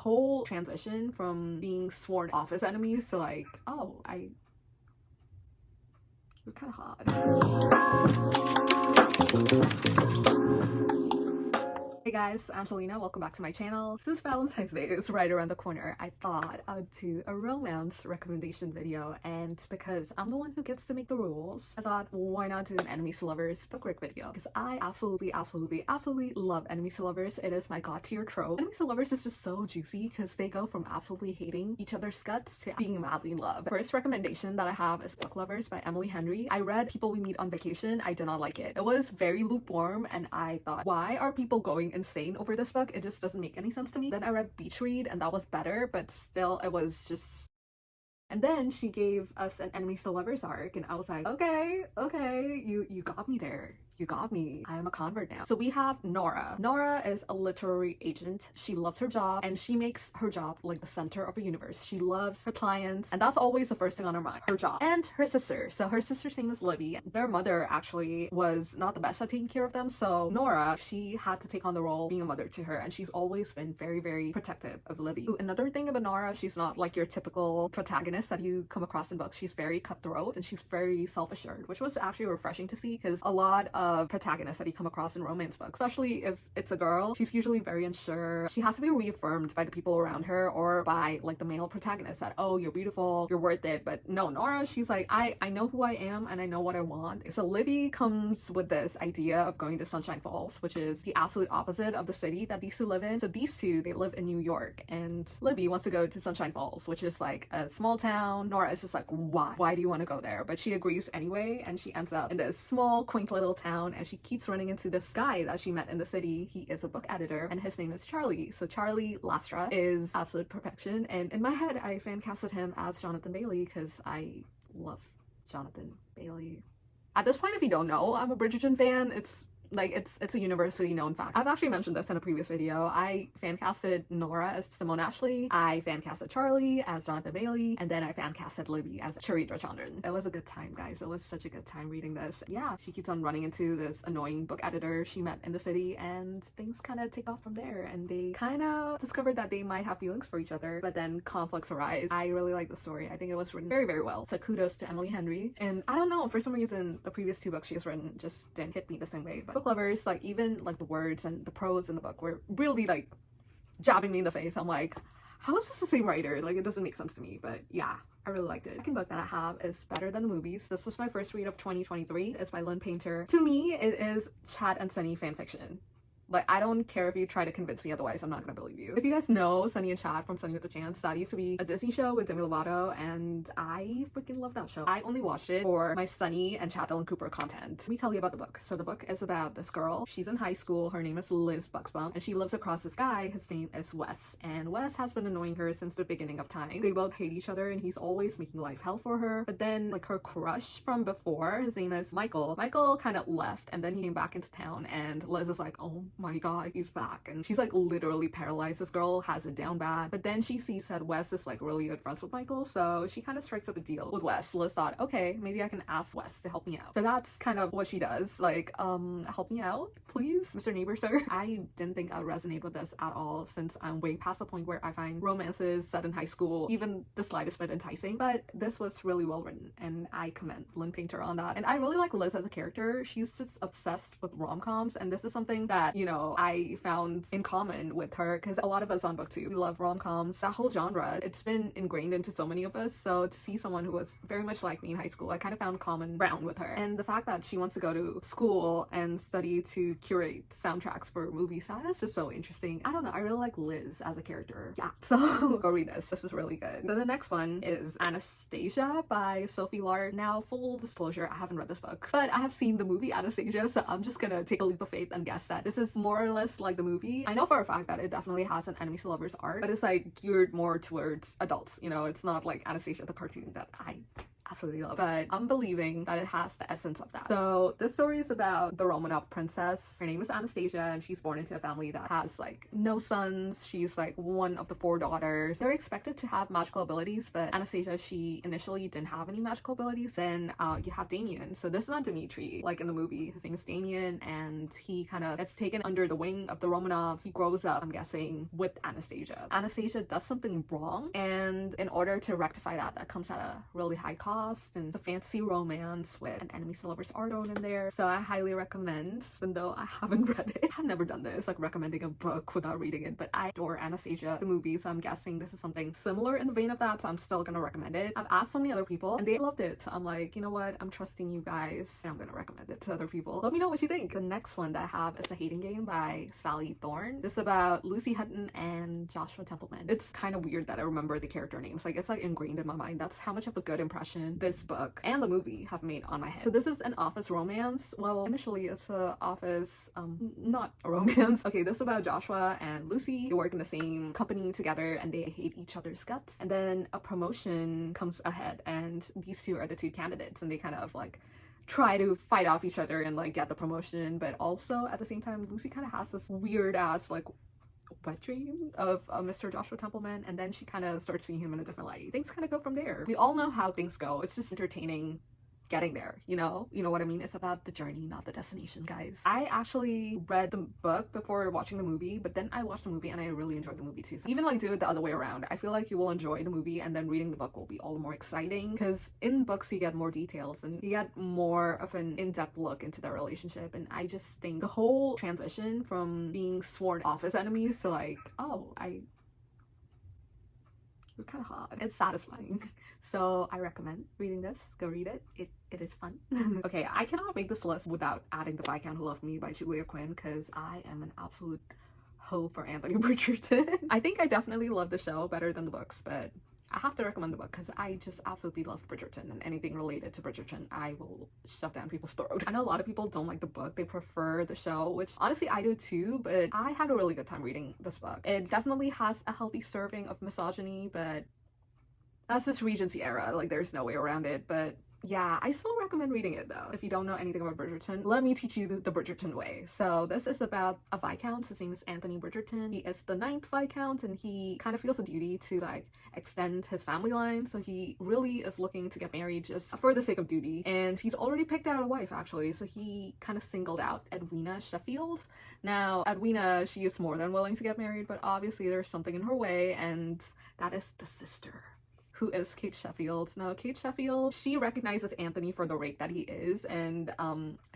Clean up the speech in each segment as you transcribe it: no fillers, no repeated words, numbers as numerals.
whole transition from being sworn office enemies to like, oh, you're kind of hot. Hey guys, I'm Selena. Welcome back to my channel. Since Valentine's Day is right around the corner, I thought I would do a romance recommendation video, and because I'm the one who gets to make the rules, I thought why not do an enemies to lovers book rec video, because I absolutely love enemies to lovers. It is my god tier trope. Enemies to lovers is just so juicy because they go from absolutely hating each other's guts to being madly in love. First recommendation that I have is Book Lovers by Emily Henry. I read People We Meet on Vacation. I did not like it. It was very lukewarm, and I thought, why are people going insane over this book? It just doesn't make any sense to me. Then I read Beach Read, and that was better, but still it was just... And then she gave us an enemies to lovers arc, and I was like, okay, you got me there. You got me. I am a convert now. So we have Nora. Nora is a literary agent. She loves her job, and she makes her job like the center of the universe. She loves her clients, and that's always the first thing on her mind, her job. And her sister. So her sister's name is Libby. Their mother actually was not the best at taking care of them, so Nora, she had to take on the role being a mother to her, and she's always been very protective of Libby. Ooh, another thing about Nora, she's not like your typical protagonist that you come across in books. She's very cutthroat, and she's very self-assured, which was actually refreshing to see, because a lot of protagonists that you come across in romance books, especially if it's a girl, she's usually very unsure. She has to be reaffirmed by the people around her or by like the male protagonist that, oh, you're beautiful, you're worth it. But no, Nora, she's like, I know who I am and I know what I want. So Libby comes with this idea of going to Sunshine Falls, which is the absolute opposite of the city that these two live in. So these two, they live in New York, and Libby wants to go to Sunshine Falls, which is like a small town. Nora is just like, why do you want to go there? But she agrees anyway, and she ends up in this small quaint little town, and she keeps running into this guy that she met in the city. He is a book editor, and his name is Charlie. So Charlie Lastra is absolute perfection, and in my head I fan casted him as Jonathan Bailey because I love Jonathan Bailey. At this point, if you don't know, I'm a Bridgerton fan. It's a universally known fact. I've actually mentioned this in a previous video. I fan casted Nora as Simone Ashley, I fan casted Charlie as Jonathan Bailey, and then I fan casted Libby as Charitra Chandran. It was a good time, guys. It was such a good time reading this. Yeah, she keeps on running into this annoying book editor she met in the city, and things kind of take off from there, and they kind of discovered that they might have feelings for each other, but then conflicts arise. I really like the story. I think it was written very well. So kudos to Emily Henry. And I don't know, for some reason the previous two books she has written just didn't hit me the same way. But Book Lovers, like even like the words and the prose in the book were really like jabbing me in the face. I'm like, how is this the same writer? Like, it doesn't make sense to me. But yeah, I really liked it. The second book that I have is Better Than the Movies. This was my first read of 2023. It's by Lynn Painter. To me, it is Chad and Sunny fanfiction. Like, I don't care if you try to convince me otherwise, I'm not gonna believe you. If you guys know Sunny and Chad from Sunny with a Chance, that used to be a Disney show with Demi Lovato, and I freaking love that show. I only watched it for my Sunny and Chad Dylan Cooper content. Let me tell you about the book. So the book is about this girl. She's in high school. Her name is Liz Buxbaum, and she lives across this guy. His name is Wes, and Wes has been annoying her since the beginning of time. They both hate each other, and he's always making life hell for her. But then, like, her crush from before, his name is Michael. Michael kind of left, and then he came back into town, and Liz is like, oh my god, he's back. And she's like literally paralyzed. This girl has it down bad. But then she sees that Wes is like really good friends with Michael, so she kind of strikes up a deal with Wes. Liz thought, okay, maybe I can ask Wes to help me out. So that's kind of what she does. Like, help me out, please, Mr. Neighbor, sir. I didn't think I'd resonate with this at all, since I'm way past the point where I find romances set in high school even the slightest bit enticing. But this was really well written, and I commend Lynn Painter on that. And I really like Liz as a character. She's just obsessed with rom-coms, and this is something that, you know, I found in common with her, because a lot of us on BookTube, we love rom-coms. That whole genre, it's been ingrained into so many of us, so to see someone who was very much like me in high school, I kind of found common ground with her. And the fact that she wants to go to school and study to curate soundtracks for movies, that is just so interesting. I don't know, I really like Liz as a character. Yeah, so go read this. This is really good. So the next one is Anastasia by Sophie Lark. Now, full disclosure, I haven't read this book, but I have seen the movie Anastasia, so I'm just gonna take a leap of faith and guess that this is more or less like the movie. I know for a fact that it definitely has an enemies to lovers arc, but it's like geared more towards adults, you know. It's not like Anastasia the cartoon that I absolutely love, but I'm believing that it has the essence of that. So this story is about the Romanov princess. Her name is Anastasia, and she's born into a family that has like no sons. She's like one of the 4 daughters. They're expected to have magical abilities, but Anastasia, she initially didn't have any magical abilities. Then you have Damien. So this is not Dimitri like in the movie. His name is Damien, and he kind of gets taken under the wing of the Romanovs. He grows up, I'm guessing, with Anastasia. Anastasia does something wrong, and in order to rectify that, that comes at a really high cost, and it's a fantasy romance with an enemies to lovers art thrown in there. So I highly recommend, even though I haven't read it. I've never done this, like recommending a book without reading it, but I adore Anastasia, the movie, so I'm guessing this is something similar in the vein of that, so I'm still gonna recommend it. I've asked so many other people, and they loved it, so I'm like, you know what, I'm trusting you guys, and I'm gonna recommend it to other people. Let me know what you think. The next one that I have is A Hating Game by Sally Thorne. This is about Lucy Hutton and Joshua Templeman. It's kind of weird that I remember the character names, like it's like ingrained in my mind. That's how much of a good impression this book and the movie have made on my head. So this is an office romance. Well, initially it's a office, not a romance. Okay, this is about Joshua and Lucy. They work in the same company together and they hate each other's guts. And then a promotion comes ahead and these two are the 2 candidates, and they kind of like try to fight off each other and like get the promotion, but also at the same time Lucy kind of has this weird ass like wet dream of Mr. Joshua Templeman, and then she kind of starts seeing him in a different light. Things kind of go from there. We all know how things go. It's just entertaining getting there, you know what I mean? It's about the journey, not the destination, guys. I actually read the book before watching the movie, but then I watched the movie and I really enjoyed the movie too. So even like do it the other way around. I feel like you will enjoy the movie and then reading the book will be all the more exciting, because in books you get more details and you get more of an in-depth look into their relationship. And I just think the whole transition from being sworn office enemies to like, oh, we're kind of hot. It's satisfying. So I recommend reading this. Go read it. It is fun. Okay, I cannot make this list without adding The Viscount Who Loved Me by Julia Quinn, because I am an absolute hoe for Anthony Bridgerton. I think I definitely love the show better than the books, but I have to recommend the book because I just absolutely love Bridgerton, and anything related to Bridgerton I will shove down people's throat. I know a lot of people don't like the book, they prefer the show, which honestly I do too, but I had a really good time reading this book. It definitely has a healthy serving of misogyny, but that's just Regency era, like there's no way around it. But yeah, I still recommend reading it though. If you don't know anything about Bridgerton, let me teach you the Bridgerton way. So this is about a Viscount. His name is Anthony Bridgerton. He is the 9th Viscount, and he kind of feels a duty to like extend his family line. So he really is looking to get married just for the sake of duty. And he's already picked out a wife actually. So he kind of singled out Edwina Sheffield. Now, Edwina, she is more than willing to get married, but obviously there's something in her way, and that is the sister, who is Kate Sheffield. Now, Kate Sheffield, she recognizes Anthony for the rake that he is, and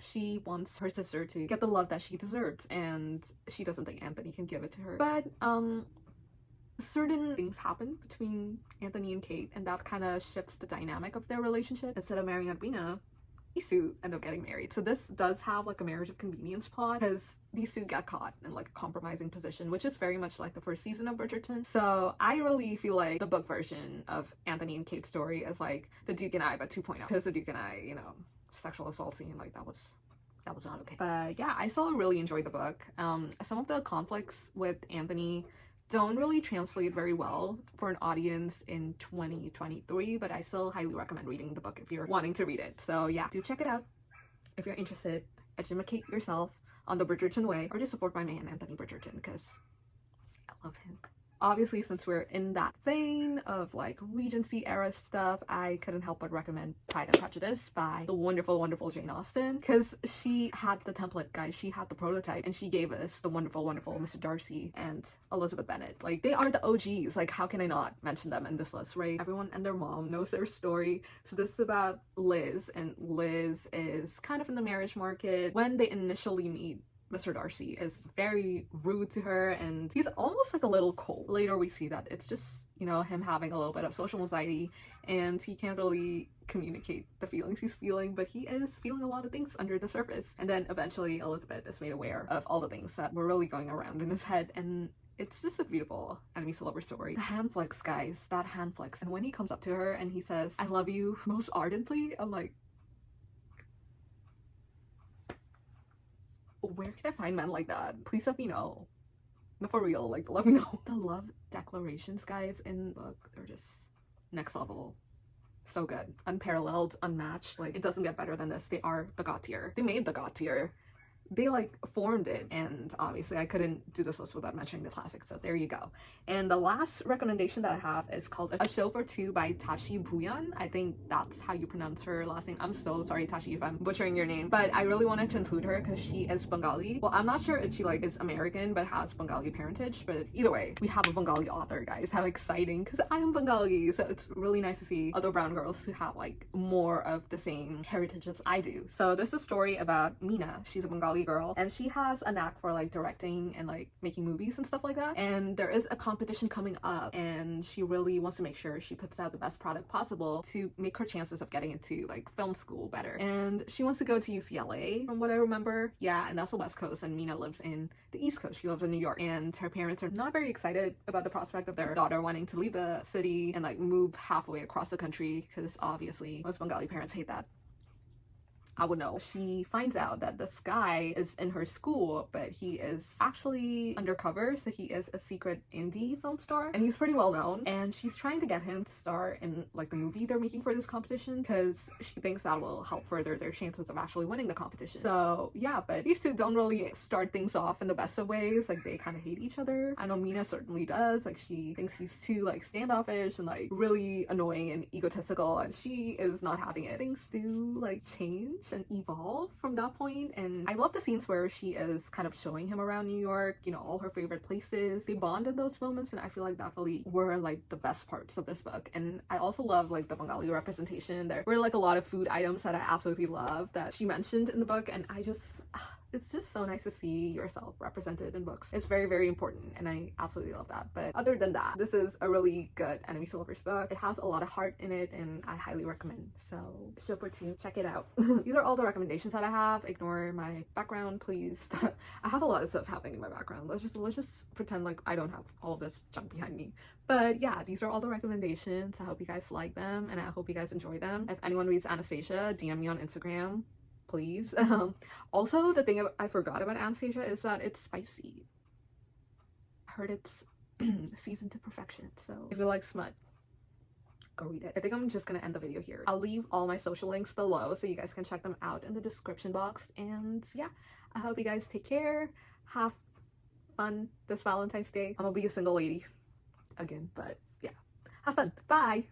she wants her sister to get the love that she deserves, and she doesn't think Anthony can give it to her. But certain things happen between Anthony and Kate, and that kind of shifts the dynamic of their relationship. Instead of marrying Edwina, these two end up getting married. So this does have like a marriage of convenience plot, because these two get caught in like a compromising position, which is very much like the first season of Bridgerton. So I really feel like the book version of Anthony and Kate's story is like The Duke and I but 2.0, because The Duke and I, you know, sexual assault scene, like that was not okay. But yeah, I still really enjoyed the book. Some of the conflicts with Anthony don't really translate very well for an audience in 2023, but I still highly recommend reading the book if you're wanting to read it. So yeah, do check it out if you're interested. Educate yourself on the Bridgerton way, or just support my man Anthony Bridgerton, because I love him. Obviously, since we're in that vein of like Regency era stuff, I couldn't help but recommend Pride and Prejudice by the wonderful, wonderful Jane Austen, because she had the template, guys. She had the prototype, and she gave us the wonderful, wonderful Mr. Darcy and Elizabeth Bennet. Like, they are the OGs. Like, how can I not mention them in this list, right? Everyone and their mom knows their story. So this is about Liz, and Liz is kind of in the marriage market. When they initially meet, Mr. Darcy is very rude to her, and he's almost like a little cold. Later we see that it's just, you know, him having a little bit of social anxiety, and he can't really communicate the feelings he's feeling, but he is feeling a lot of things under the surface. And then eventually Elizabeth is made aware of all the things that were really going around in his head, and it's just a beautiful enemies to lover story. The hand flex, guys, that hand flex. And when he comes up to her and he says, "I love you most ardently," I'm like, where can I find men like that? Please let me know. No, for real, like, let me know. The love declarations, guys, in the book, they're just next level. So good, unparalleled, unmatched. Like, it doesn't get better than this. They are the god tier. They made the god tier. They like formed it, and obviously I couldn't do this list without mentioning the classics, so there you go. And the last recommendation that I have is called A Show for Two by Tashi Bhuyan. I think that's how you pronounce her last name. I'm so sorry, Tashi, if I'm butchering your name, but I really wanted to include her because she is Bengali. Well, I'm not sure if she like is American but has Bengali parentage, but either way, we have a Bengali author, guys. How exciting, because I am Bengali, so it's really nice to see other brown girls who have like more of the same heritage as I do. So this is a story about Mina. She's a Bengali girl, and she has a knack for like directing and like making movies and stuff like that, and there is a competition coming up, and she really wants to make sure she puts out the best product possible to make her chances of getting into like film school better. And she wants to go to UCLA from what I remember. Yeah, and that's the West Coast, and Mina lives in the East Coast. She lives in New York, and her parents are not very excited about the prospect of their daughter wanting to leave the city and like move halfway across the country, because obviously most Bengali parents hate that. I would know. She finds out that this guy is in her school, but he is actually undercover, so he is a secret indie film star, and he's pretty well known, and she's trying to get him to star in like the movie they're making for this competition, because she thinks that will help further their chances of actually winning the competition. So yeah, but these two don't really start things off in the best of ways. Like, they kind of hate each other. I know Mina certainly does. Like, she thinks he's too like standoffish and like really annoying and egotistical, and she is not having it. Things do like change and evolve from that point, and I love the scenes where she is kind of showing him around New York, you know, all her favorite places. They bond in those moments, and I feel like that really were like the best parts of this book. And I also love like the Bengali representation. There were like a lot of food items that I absolutely love that she mentioned in the book, and I just it's just so nice to see yourself represented in books. It's very, very important, and I absolutely love that. But other than that, this is a really good enemies to lovers book. It has a lot of heart in it, and I highly recommend. So Show for Two, check it out. These are all the recommendations that I have. Ignore my background, please. I have a lot of stuff happening in my background. Let's just pretend like I don't have all of this junk behind me. But yeah, these are all the recommendations. I hope you guys like them, and I hope you guys enjoy them. If anyone reads Anastasia, DM me on Instagram, please. Also, the thing I forgot about Anastasia is that it's spicy. I heard it's seasoned to perfection. So if you like smut, go read it. I think I'm just gonna end the video here. I'll leave all my social links below so you guys can check them out in the description box. And yeah, I hope you guys take care. Have fun this Valentine's Day. I'm gonna be a single lady again, but yeah, have fun. Bye.